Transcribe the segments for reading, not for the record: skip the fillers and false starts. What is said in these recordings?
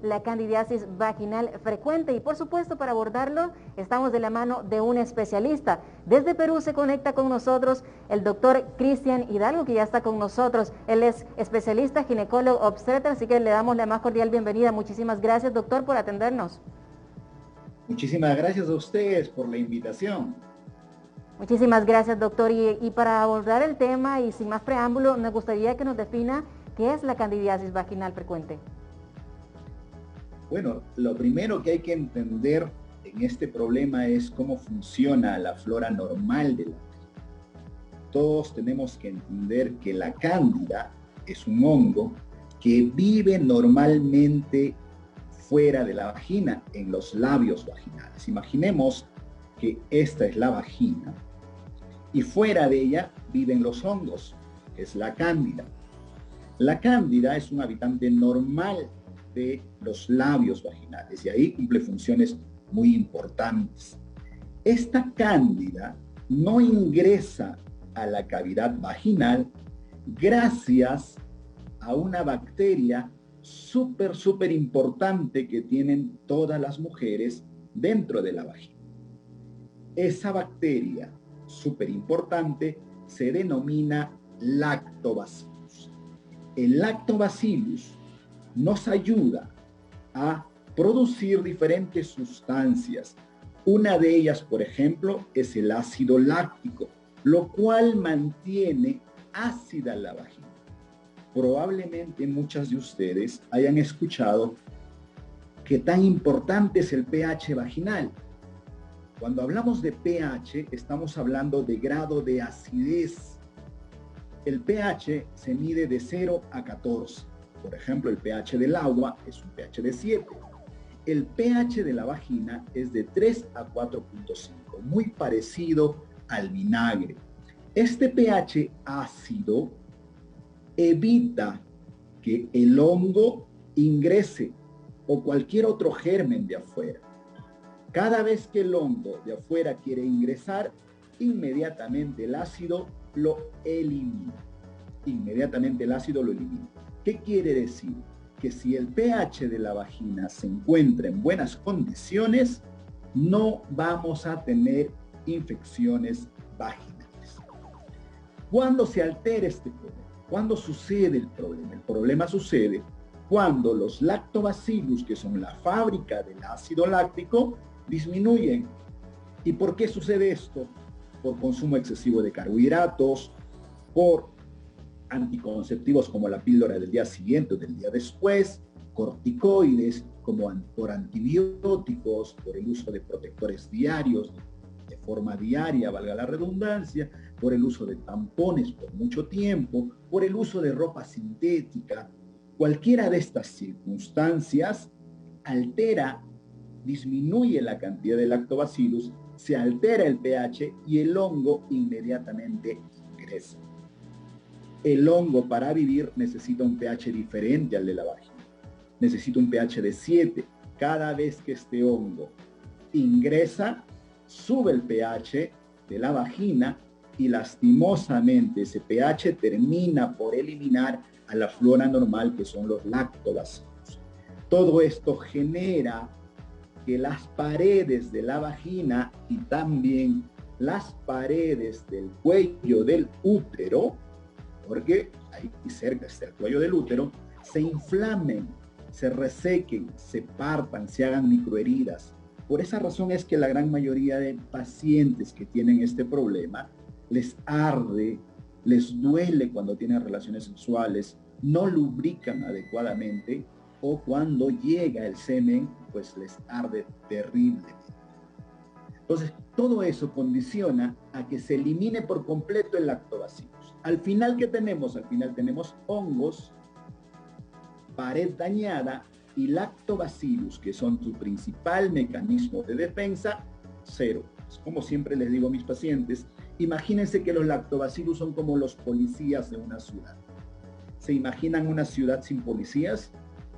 la candidiasis vaginal frecuente. Y por supuesto, para abordarlo, estamos de la mano de un especialista. Desde Perú se conecta con nosotros el doctor Cristian Hidalgo, que ya está con nosotros. Él es especialista, ginecólogo, obstetra, así que le damos la más cordial bienvenida. Muchísimas gracias, doctor, por atendernos. Muchísimas gracias a ustedes por la invitación. Muchísimas gracias, doctor. Y para abordar el tema y sin más preámbulo, nos gustaría que nos defina qué es la candidiasis vaginal frecuente. Bueno, lo primero que hay que entender en este problema es cómo funciona la flora normal de la vagina. Todos tenemos que entender que la cándida es un hongo que vive normalmente fuera de la vagina, en los labios vaginales. Imaginemos que esta es la vagina y fuera de ella viven los hongos, que es la cándida. La cándida es un habitante normal de los labios vaginales y ahí cumple funciones muy importantes. Esta cándida no ingresa a la cavidad vaginal gracias a una bacteria súper importante que tienen todas las mujeres dentro de la vagina. Esa bacteria súper importante se denomina lactobacillus. El lactobacillus nos ayuda a producir diferentes sustancias. Una de ellas, por ejemplo, es el ácido láctico, lo cual mantiene ácida la vagina. Probablemente muchas de ustedes hayan escuchado que tan importante es el pH vaginal. Cuando hablamos de pH, estamos hablando de grado de acidez. El pH se mide de 0 a 14. Por ejemplo, el pH del agua es un pH de 7. El pH de la vagina es de 3 a 4.5, muy parecido al vinagre. Este pH ácido evita que el hongo ingrese o cualquier otro germen de afuera. Cada vez que el hongo de afuera quiere ingresar, inmediatamente el ácido lo elimina. Inmediatamente el ácido lo elimina. ¿Qué quiere decir? Que si el pH de la vagina se encuentra en buenas condiciones, no vamos a tener infecciones vaginales. ¿Cuándo se altera este problema? ¿Cuándo sucede el problema? El problema sucede cuando los lactobacillus, que son la fábrica del ácido láctico, disminuyen. ¿Y por qué sucede esto? Por consumo excesivo de carbohidratos, por anticonceptivos como la píldora del día siguiente o del día después, corticoides como por antibióticos, por el uso de protectores diarios, de forma diaria, valga la redundancia, por el uso de tampones por mucho tiempo, por el uso de ropa sintética. Cualquiera de estas circunstancias altera, disminuye la cantidad de lactobacillus, se altera el pH y el hongo inmediatamente ingresa. El hongo para vivir necesita un pH diferente al de la vagina. Necesita un pH de 7. Cada vez que este hongo ingresa, sube el pH de la vagina y lastimosamente ese pH termina por eliminar a la flora normal, que son los lactobacillus. Todo esto genera que las paredes de la vagina y también las paredes del cuello del útero, porque ahí cerca está el cuello del útero, se inflamen, se resequen, se partan, se hagan microheridas. Por esa razón es que la gran mayoría de pacientes que tienen este problema les arde, les duele cuando tienen relaciones sexuales, no lubrican adecuadamente o cuando llega el semen, pues les arde terriblemente. Entonces, todo eso condiciona a que se elimine por completo el lactobacillus. Al final, ¿qué tenemos? Al final tenemos hongos, pared dañada y lactobacillus, que son tu principal mecanismo de defensa, cero. Como siempre les digo a mis pacientes, imagínense que los lactobacillus son como los policías de una ciudad. ¿Se imaginan una ciudad sin policías?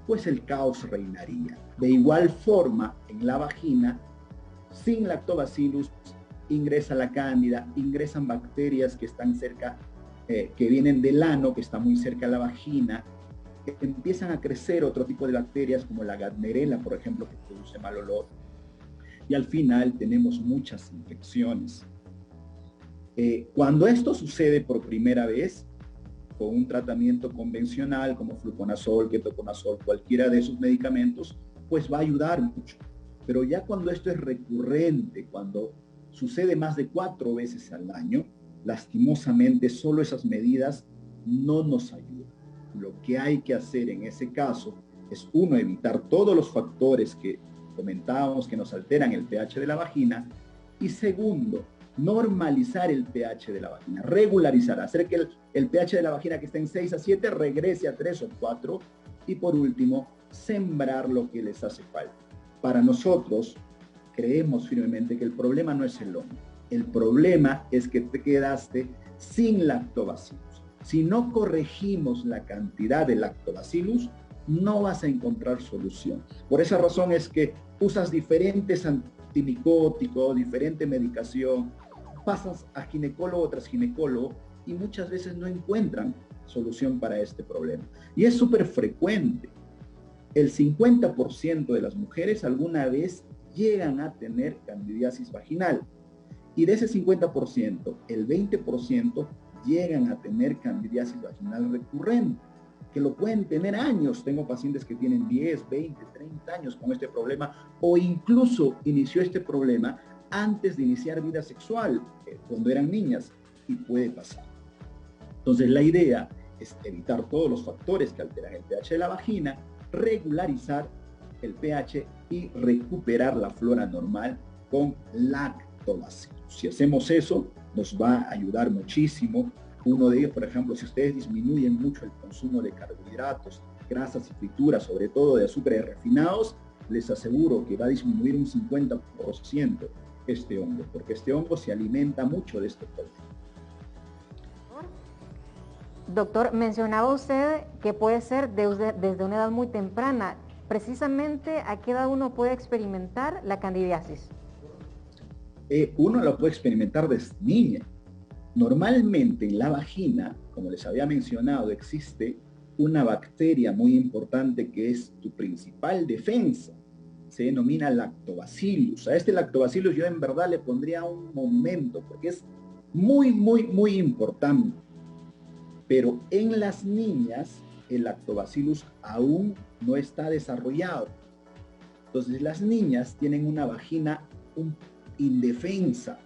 Pues el caos reinaría. De igual forma, en la vagina, sin lactobacillus, ingresa la cándida, ingresan bacterias que están cerca, que vienen del ano, que está muy cerca de la vagina, empiezan a crecer otro tipo de bacterias como la Gardnerella, por ejemplo, que produce mal olor. Y al final tenemos muchas infecciones. Cuando esto sucede por primera vez, con un tratamiento convencional como fluconazol, ketoconazol, cualquiera de esos medicamentos, pues va a ayudar mucho. Pero ya cuando esto es recurrente, cuando sucede más de 4 veces al año, lastimosamente solo esas medidas no nos ayudan. Lo que hay que hacer en ese caso es, uno, evitar todos los factores que comentábamos que nos alteran el pH de la vagina, y segundo, normalizar el pH de la vagina, regularizar, hacer que el pH de la vagina que está en 6 a 7 regrese a 3 o 4, y por último, sembrar lo que les hace falta. Para nosotros, creemos firmemente que el problema no es el hombre, el problema es que te quedaste sin lactobacillus. Si no corregimos la cantidad de lactobacillus, no vas a encontrar solución. Por esa razón es que usas diferentes antimicóticos, diferente medicación, pasas a ginecólogo tras ginecólogo y muchas veces no encuentran solución para este problema. Y es súper frecuente. El 50% de las mujeres alguna vez llegan a tener candidiasis vaginal. Y de ese 50%, el 20% llegan a tener candidiasis vaginal recurrente, que lo pueden tener años. Tengo pacientes que tienen 10, 20, 30 años con este problema, o incluso inició este problema antes de iniciar vida sexual, cuando eran niñas, y puede pasar. Entonces la idea es evitar todos los factores que alteran el pH de la vagina, regularizar el pH y recuperar la flora normal con lactobacillus. Si hacemos eso, nos va a ayudar muchísimo. Uno de ellos, por ejemplo, si ustedes disminuyen mucho el consumo de carbohidratos, grasas y frituras, sobre todo de azúcares refinados, les aseguro que va a disminuir un 50% este hongo, porque este hongo se alimenta mucho de este problema. Doctor, mencionaba usted que puede ser desde una edad muy temprana. Precisamente, ¿a qué edad uno puede experimentar la candidiasis? Uno lo puede experimentar desde niña. Normalmente en la vagina, como les había mencionado, existe una bacteria muy importante que es tu principal defensa. Se denomina lactobacillus. A este lactobacillus yo en verdad le pondría un monumento porque es muy, muy, muy importante. Pero en las niñas el lactobacillus aún no está desarrollado. Entonces las niñas tienen una vagina indefensa.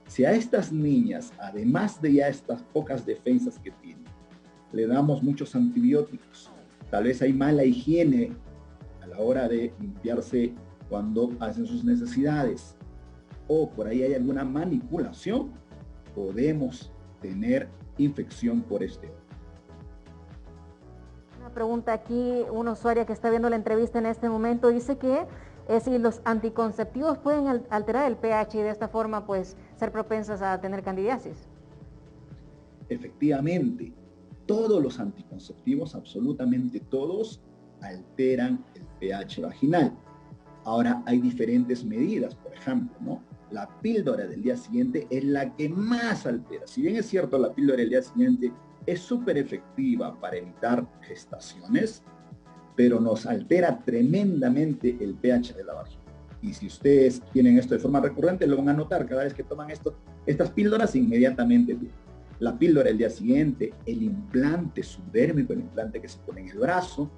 Si a estas niñas, además de ya estas pocas defensas que tienen, le damos muchos antibióticos, tal vez hay mala higiene a la hora de limpiarse cuando hacen sus necesidades, o por ahí hay alguna manipulación, podemos tener infección por este hongo. Una pregunta aquí, una usuaria que está viendo la entrevista en este momento dice que si los anticonceptivos pueden alterar el pH y de esta forma pues ser propensas a tener candidiasis. Efectivamente, todos los anticonceptivos, absolutamente todos, alteran el pH vaginal. Ahora hay diferentes medidas, por ejemplo, ¿no? La píldora del día siguiente es la que más altera. Si bien es cierto, la píldora del día siguiente es súper efectiva para evitar gestaciones, pero nos altera tremendamente el pH de la vagina. Y si ustedes tienen esto de forma recurrente, lo van a notar cada vez que toman estas píldoras inmediatamente. La píldora del día siguiente, el implante subdérmico, el implante que se pone en el brazo,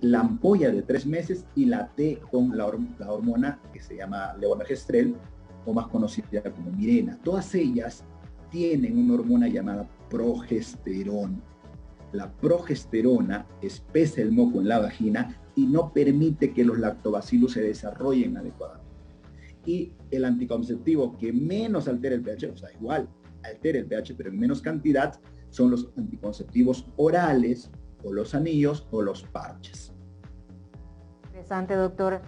la ampolla de 3 meses y la T con la hormona que se llama levonorgestrel, o más conocida como Mirena. Todas ellas tienen una hormona llamada progesterona. La progesterona espesa el moco en la vagina y no permite que los lactobacillus se desarrollen adecuadamente. Y el anticonceptivo que menos altera el pH, o sea, igual altera el pH, pero en menos cantidad, son los anticonceptivos orales, o los anillos, o los parches. Interesante, doctor.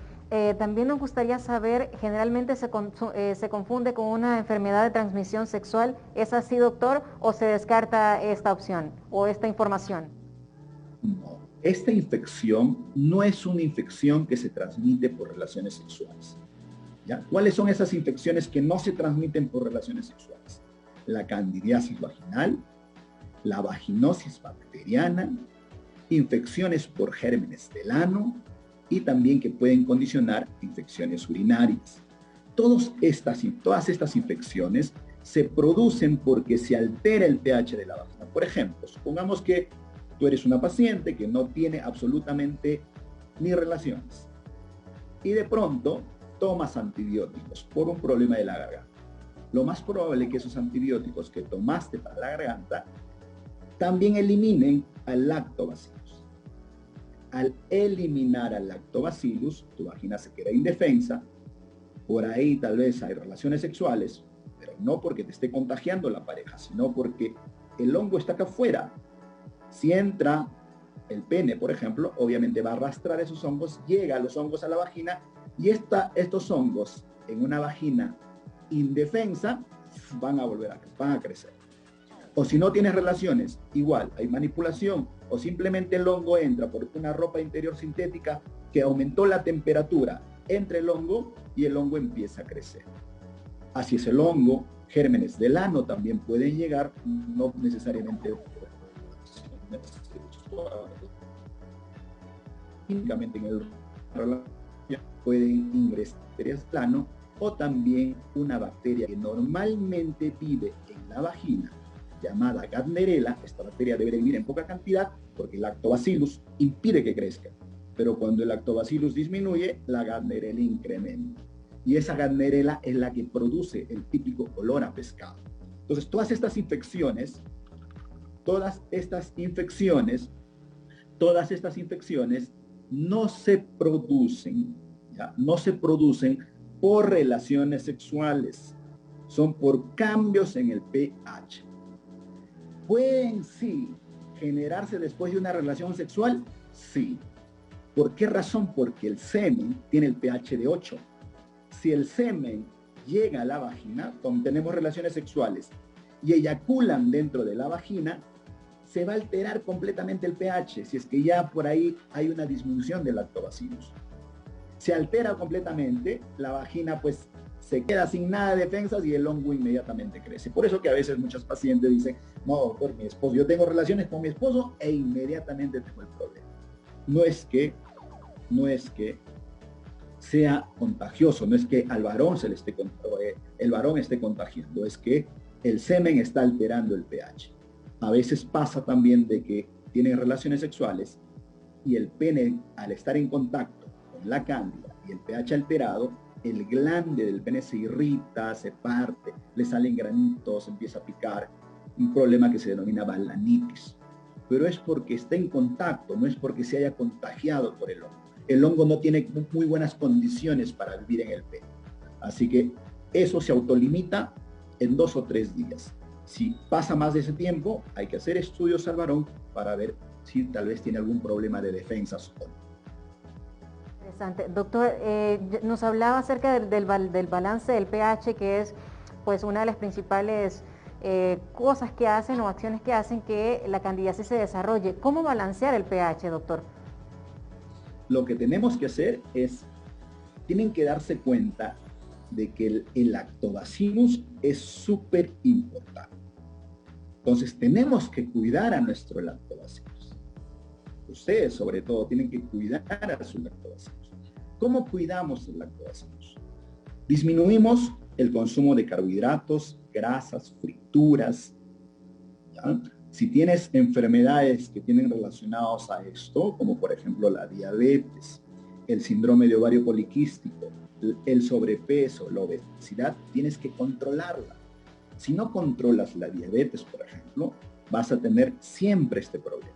También nos gustaría saber, generalmente se confunde con una enfermedad de transmisión sexual. ¿Es así, doctor, o se descarta esta opción o esta información? No, esta infección no es una infección que se transmite por relaciones sexuales. ¿Ya? ¿Cuáles son esas infecciones que no se transmiten por relaciones sexuales? La candidiasis vaginal, la vaginosis bacteriana, infecciones por gérmenes del ano y también que pueden condicionar infecciones urinarias. Todas estas infecciones se producen porque se altera el pH de la vagina. Por ejemplo, supongamos que tú eres una paciente que no tiene absolutamente ni relaciones y de pronto tomas antibióticos por un problema de la garganta. Lo más probable es que esos antibióticos que tomaste para la garganta también eliminen al lactobacillus. Al eliminar al lactobacillus, tu vagina se queda indefensa, por ahí tal vez hay relaciones sexuales, pero no porque te esté contagiando la pareja, sino porque el hongo está acá afuera. Si entra el pene, por ejemplo, obviamente va a arrastrar esos hongos, llega a los hongos a la vagina y estos hongos en una vagina indefensa van a crecer. O si no tienes relaciones, igual, hay manipulación, o simplemente el hongo entra por una ropa interior sintética que aumentó la temperatura entre el hongo y el hongo empieza a crecer. Así es el hongo, gérmenes del ano también pueden llegar, no necesariamente químicamente en el pueden ingresar bacterias del ano o también una bacteria que normalmente vive en la vagina llamada Gardnerella. Esta bacteria debe vivir en poca cantidad porque el lactobacillus impide que crezca, pero cuando el lactobacillus disminuye, la Gardnerella incrementa y esa Gardnerella es la que produce el típico olor a pescado. Entonces todas estas infecciones no se producen, ¿ya? No se producen por relaciones sexuales, son por cambios en el pH. ¿Pueden sí generarse después de una relación sexual? Sí. ¿Por qué razón? Porque el semen tiene el pH de 8. Si el semen llega a la vagina, cuando tenemos relaciones sexuales y eyaculan dentro de la vagina, se va a alterar completamente el pH, si es que ya por ahí hay una disminución del lactobacillus. Se altera completamente, la vagina pues se queda sin nada de defensas y el hongo inmediatamente crece. Por eso que a veces muchas pacientes dicen, no, doctor, mi esposo, yo tengo relaciones con mi esposo e inmediatamente tengo el problema. No es que sea contagioso, no es que al varón el varón esté contagiando, es que el semen está alterando el pH. A veces pasa también de que tienen relaciones sexuales y el pene, al estar en contacto con la cándida y el pH alterado, el glande del pene se irrita, se parte, le salen granitos, empieza a picar, un problema que se denomina balanitis. Pero es porque está en contacto, no es porque se haya contagiado por el hongo. El hongo no tiene muy buenas condiciones para vivir en el pene. Así que eso se autolimita en 2 o 3 días. Si pasa más de ese tiempo, hay que hacer estudios al varón para ver si tal vez tiene algún problema de defensas o no. Interesante. Doctor, nos hablaba acerca del balance del pH, que es pues una de las principales cosas que hacen o acciones que hacen que la candidiasis se desarrolle. ¿Cómo balancear el pH, doctor? Lo que tenemos que hacer es, tienen que darse cuenta de que el lactobacillus es súper importante. Entonces tenemos que cuidar a nuestro lactobacillus. Ustedes sobre todo tienen que cuidar a su lactobacillus. ¿Cómo cuidamos el lactobacillus? Disminuimos el consumo de carbohidratos, grasas, frituras, ¿ya? Si tienes enfermedades que tienen relacionados a esto, como por ejemplo la diabetes, el síndrome de ovario poliquístico, el sobrepeso, la obesidad, tienes que controlarla. Si no controlas la diabetes, por ejemplo, vas a tener siempre este problema.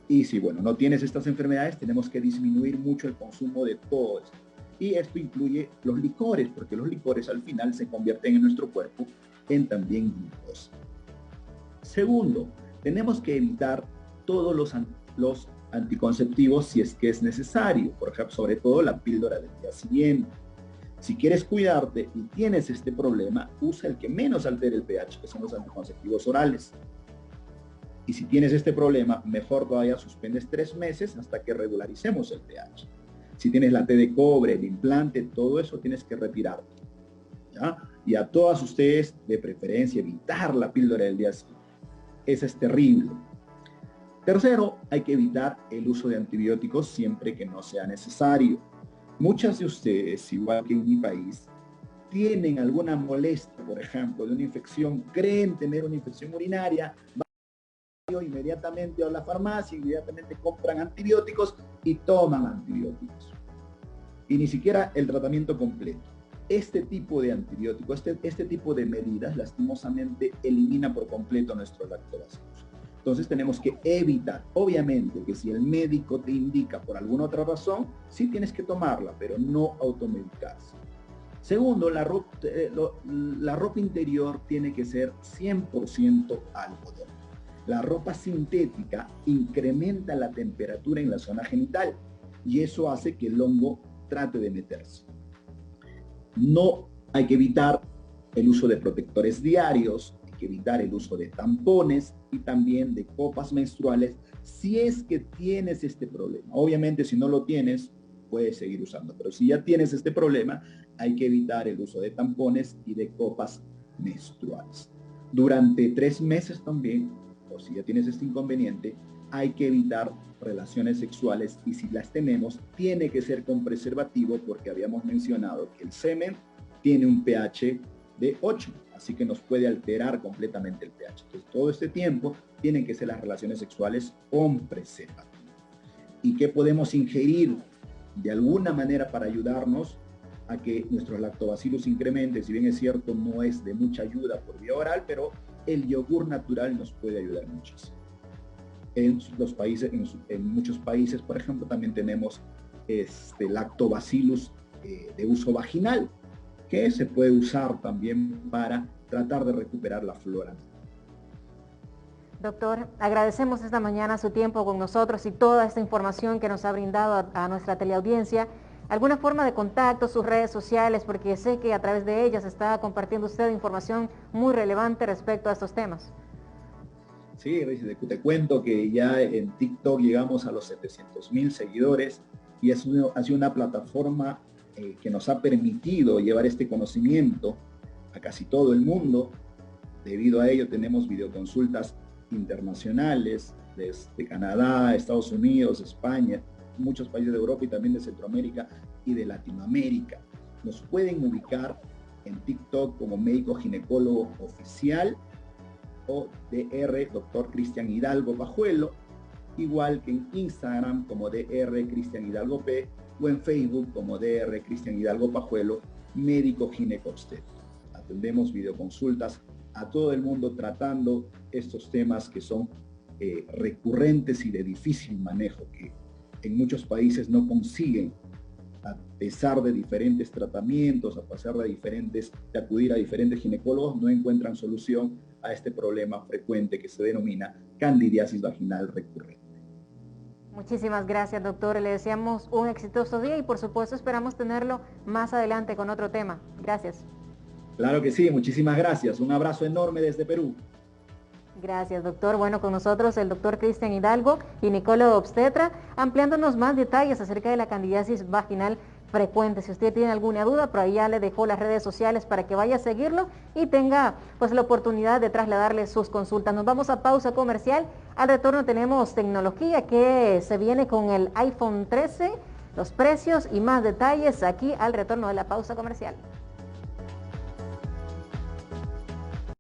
Y si, bueno, no tienes estas enfermedades, tenemos que disminuir mucho el consumo de todo esto. Y esto incluye los licores, porque los licores al final se convierten en nuestro cuerpo en también glucosa. Segundo, tenemos que evitar todos los anticonceptivos si es que es necesario, por ejemplo, sobre todo la píldora del día siguiente. Si quieres cuidarte y tienes este problema, usa el que menos altere el pH, que son los anticonceptivos orales. Y si tienes este problema, mejor todavía suspendes 3 meses hasta que regularicemos el pH. Si tienes la T de cobre, el implante, todo eso tienes que retirarlo, ¿ya? Y a todas ustedes, de preferencia, evitar la píldora del día siguiente. Esa es terrible. Tercero, hay que evitar el uso de antibióticos siempre que no sea necesario. Muchas de ustedes, igual que en mi país, tienen alguna molestia, por ejemplo, de una infección, creen tener una infección urinaria, van inmediatamente a la farmacia, inmediatamente compran antibióticos y toman antibióticos. Y ni siquiera el tratamiento completo. Este tipo de antibióticos, este tipo de medidas, lastimosamente, elimina por completo nuestro lactobacillus. Entonces tenemos que evitar, obviamente, que si el médico te indica por alguna otra razón, sí tienes que tomarla, pero no automedicarse. Segundo, la ropa interior tiene que ser 100% algodón. La ropa sintética incrementa la temperatura en la zona genital y eso hace que el hongo trate de meterse. No hay que evitar el uso de protectores diarios, hay que evitar el uso de tampones y también de copas menstruales si es que tienes este problema. Obviamente, si no lo tienes, puedes seguir usando, pero si ya tienes este problema, hay que evitar el uso de tampones y de copas menstruales. Durante 3 meses también, o si ya tienes este inconveniente, hay que evitar relaciones sexuales y si las tenemos, tiene que ser con preservativo porque habíamos mencionado que el semen tiene un pH de 8, así que nos puede alterar completamente el pH. Entonces, todo este tiempo tienen que ser las relaciones sexuales con preservativo. ¿Y qué podemos ingerir de alguna manera para ayudarnos a que nuestro lactobacillus incremente? Si bien es cierto, no es de mucha ayuda por vía oral, pero el yogur natural nos puede ayudar muchísimo. En muchos países, por ejemplo, también tenemos lactobacillus de uso vaginal, que se puede usar también para tratar de recuperar la flora. Doctor, agradecemos esta mañana su tiempo con nosotros y toda esta información que nos ha brindado a nuestra teleaudiencia. ¿Alguna forma de contacto, sus redes sociales? Porque sé que a través de ellas está compartiendo usted información muy relevante respecto a estos temas. Sí, te cuento que ya en TikTok llegamos a los 700,000 seguidores y ha sido una plataforma que nos ha permitido llevar este conocimiento a casi todo el mundo. Debido a ello tenemos videoconsultas internacionales desde Canadá, Estados Unidos, España, muchos países de Europa y también de Centroamérica y de Latinoamérica. Nos pueden ubicar en TikTok como médico ginecólogo oficial o DR Dr. Cristian Hidalgo Pajuelo, igual que en Instagram como DR Cristian Hidalgo P o en Facebook como DR Cristian Hidalgo Pajuelo, médico ginecobstetra. Atendemos videoconsultas a todo el mundo tratando estos temas que son recurrentes y de difícil manejo, que en muchos países no consiguen, a pesar de diferentes tratamientos, a pesar de acudir a diferentes ginecólogos, no encuentran solución a este problema frecuente que se denomina candidiasis vaginal recurrente. Muchísimas gracias, doctor. Le deseamos un exitoso día y por supuesto esperamos tenerlo más adelante con otro tema. Gracias. Claro que sí, muchísimas gracias. Un abrazo enorme desde Perú. Gracias, doctor. Bueno, con nosotros el doctor Cristian Hidalgo, ginecólogo obstetra, ampliándonos más detalles acerca de la candidiasis vaginal frecuente. Si usted tiene alguna duda, por ahí ya le dejó las redes sociales para que vaya a seguirlo y tenga pues la oportunidad de trasladarle sus consultas. Nos vamos a pausa comercial. Al retorno tenemos tecnología que se viene con el iPhone 13, los precios y más detalles aquí al retorno de la pausa comercial.